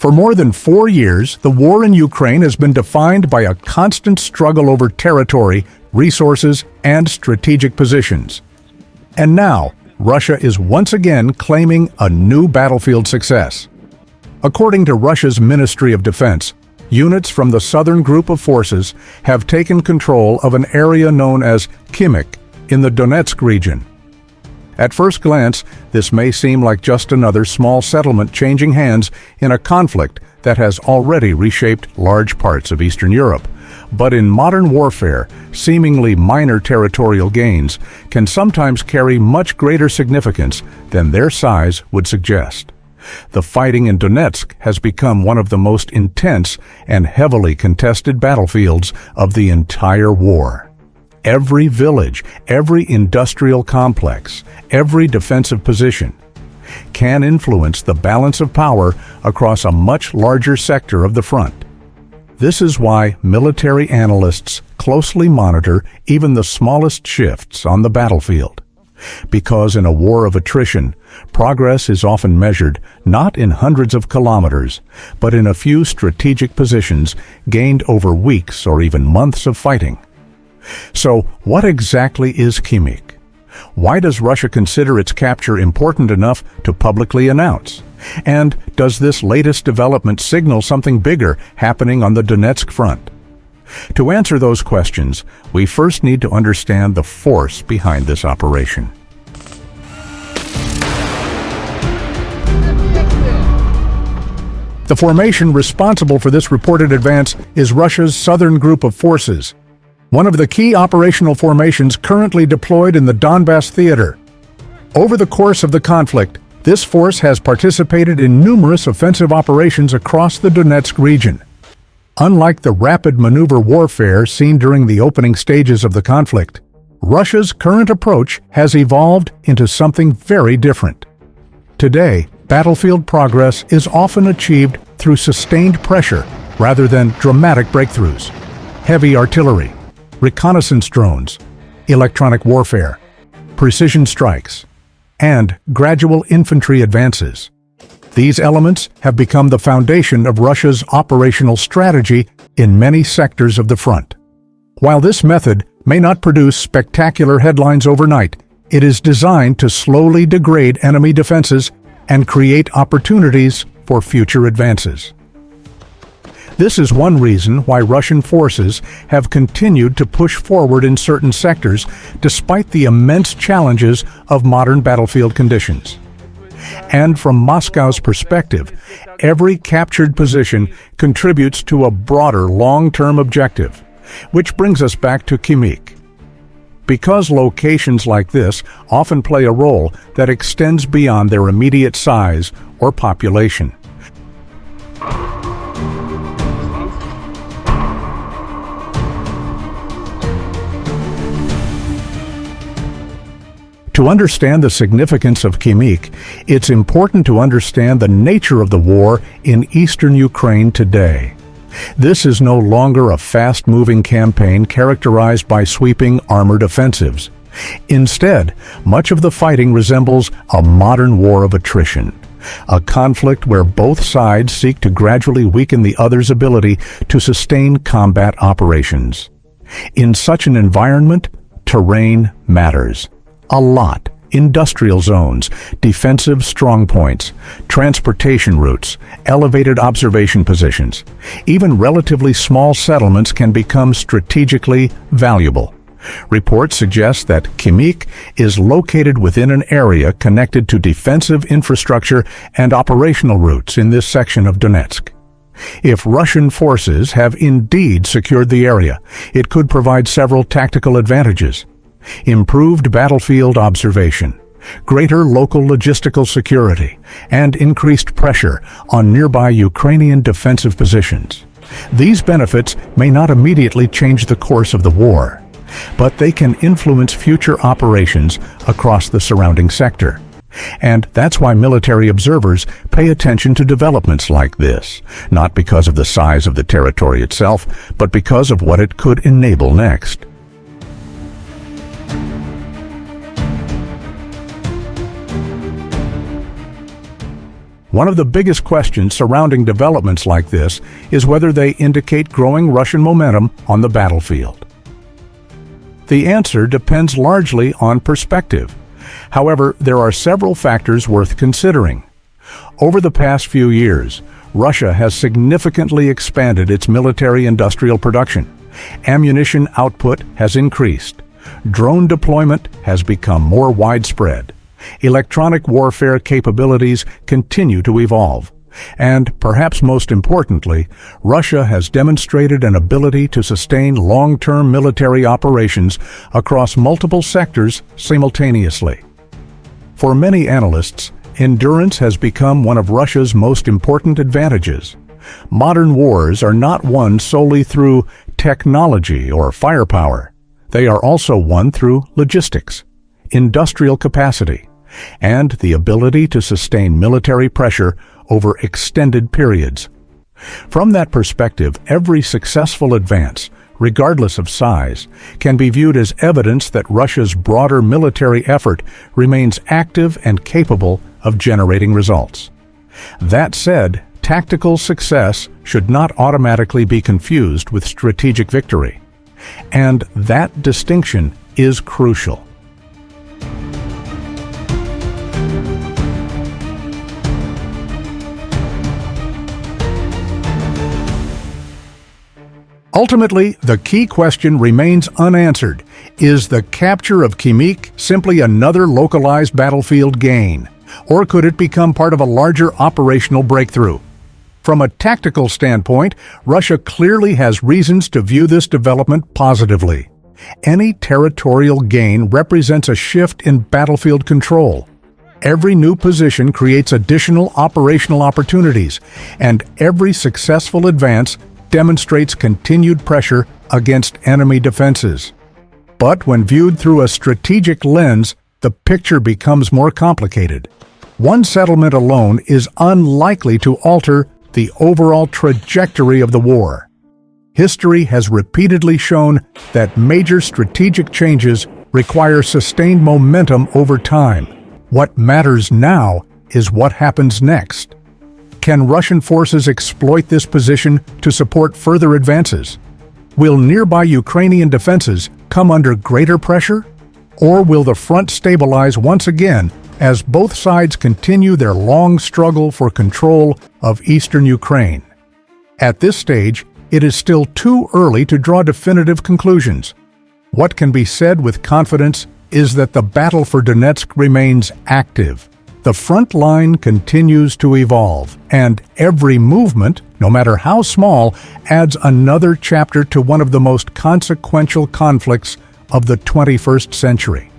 For more than 4 years, the war in Ukraine has been defined by a constant struggle over territory, resources, and strategic positions. And now, Russia is once again claiming a new battlefield success. According to Russia's Ministry of Defense, units from the southern group of forces have taken control of an area known as Khimik in the Donetsk region. At first glance, this may seem like just another small settlement changing hands in a conflict that has already reshaped large parts of Eastern Europe. But in modern warfare, seemingly minor territorial gains can sometimes carry much greater significance than their size would suggest. The fighting in Donetsk has become one of the most intense and heavily contested battlefields of the entire war. Every village, every industrial complex, every defensive position can influence the balance of power across a much larger sector of the front. This is why military analysts closely monitor even the smallest shifts on the battlefield. Because in a war of attrition, progress is often measured not in hundreds of kilometers, but in a few strategic positions gained over weeks or even months of fighting. So, what exactly is Khimik? Why does Russia consider its capture important enough to publicly announce? And does this latest development signal something bigger happening on the Donetsk front? To answer those questions, we first need to understand the force behind this operation. The formation responsible for this reported advance is Russia's southern group of forces, one of the key operational formations currently deployed in the Donbas theater. Over the course of the conflict, this force has participated in numerous offensive operations across the Donetsk region. Unlike the rapid maneuver warfare seen during the opening stages of the conflict, Russia's current approach has evolved into something very different. Today, battlefield progress is often achieved through sustained pressure rather than dramatic breakthroughs. Heavy artillery, reconnaissance drones, electronic warfare, precision strikes, and gradual infantry advances. These elements have become the foundation of Russia's operational strategy in many sectors of the front. While this method may not produce spectacular headlines overnight, it is designed to slowly degrade enemy defenses and create opportunities for future advances. This is one reason why Russian forces have continued to push forward in certain sectors despite the immense challenges of modern battlefield conditions. And from Moscow's perspective, every captured position contributes to a broader long-term objective, which brings us back to Khimik. Because locations like this often play a role that extends beyond their immediate size or population. To understand the significance of Khimik, it's important to understand the nature of the war in eastern Ukraine today. This is no longer a fast-moving campaign characterized by sweeping armored offensives. Instead, much of the fighting resembles a modern war of attrition, a conflict where both sides seek to gradually weaken the other's ability to sustain combat operations. In such an environment, terrain matters a lot. Industrial zones, defensive strongpoints, transportation routes, elevated observation positions. Even relatively small settlements can become strategically valuable. Reports suggest that Khimik is located within an area connected to defensive infrastructure and operational routes in this section of Donetsk. If Russian forces have indeed secured the area, it could provide several tactical advantages. Improved battlefield observation, greater local logistical security, and increased pressure on nearby Ukrainian defensive positions. These benefits may not immediately change the course of the war, but they can influence future operations across the surrounding sector. And that's why military observers pay attention to developments like this, not because of the size of the territory itself, but because of what it could enable next. One of the biggest questions surrounding developments like this is whether they indicate growing Russian momentum on the battlefield. The answer depends largely on perspective. However, there are several factors worth considering. Over the past few years, Russia has significantly expanded its military-industrial production. Ammunition output has increased. Drone deployment has become more widespread. Electronic warfare capabilities continue to evolve. And, perhaps most importantly, Russia has demonstrated an ability to sustain long-term military operations across multiple sectors simultaneously. For many analysts, endurance has become one of Russia's most important advantages. Modern wars are not won solely through technology or firepower. They are also won through logistics, industrial capacity, and the ability to sustain military pressure over extended periods. From that perspective, every successful advance, regardless of size, can be viewed as evidence that Russia's broader military effort remains active and capable of generating results. That said, tactical success should not automatically be confused with strategic victory. And that distinction is crucial. Ultimately, the key question remains unanswered. Is the capture of Khimik simply another localized battlefield gain? Or could it become part of a larger operational breakthrough? From a tactical standpoint, Russia clearly has reasons to view this development positively. Any territorial gain represents a shift in battlefield control. Every new position creates additional operational opportunities, and every successful advance demonstrates continued pressure against enemy defenses. But when viewed through a strategic lens, the picture becomes more complicated. One settlement alone is unlikely to alter the overall trajectory of the war. History has repeatedly shown that major strategic changes require sustained momentum over time. What matters now is what happens next. Can Russian forces exploit this position to support further advances? Will nearby Ukrainian defenses come under greater pressure? Or will the front stabilize once again as both sides continue their long struggle for control of eastern Ukraine? At this stage, it is still too early to draw definitive conclusions. What can be said with confidence is that the battle for Donetsk remains active. The front line continues to evolve, and every movement, no matter how small, adds another chapter to one of the most consequential conflicts of the 21st century.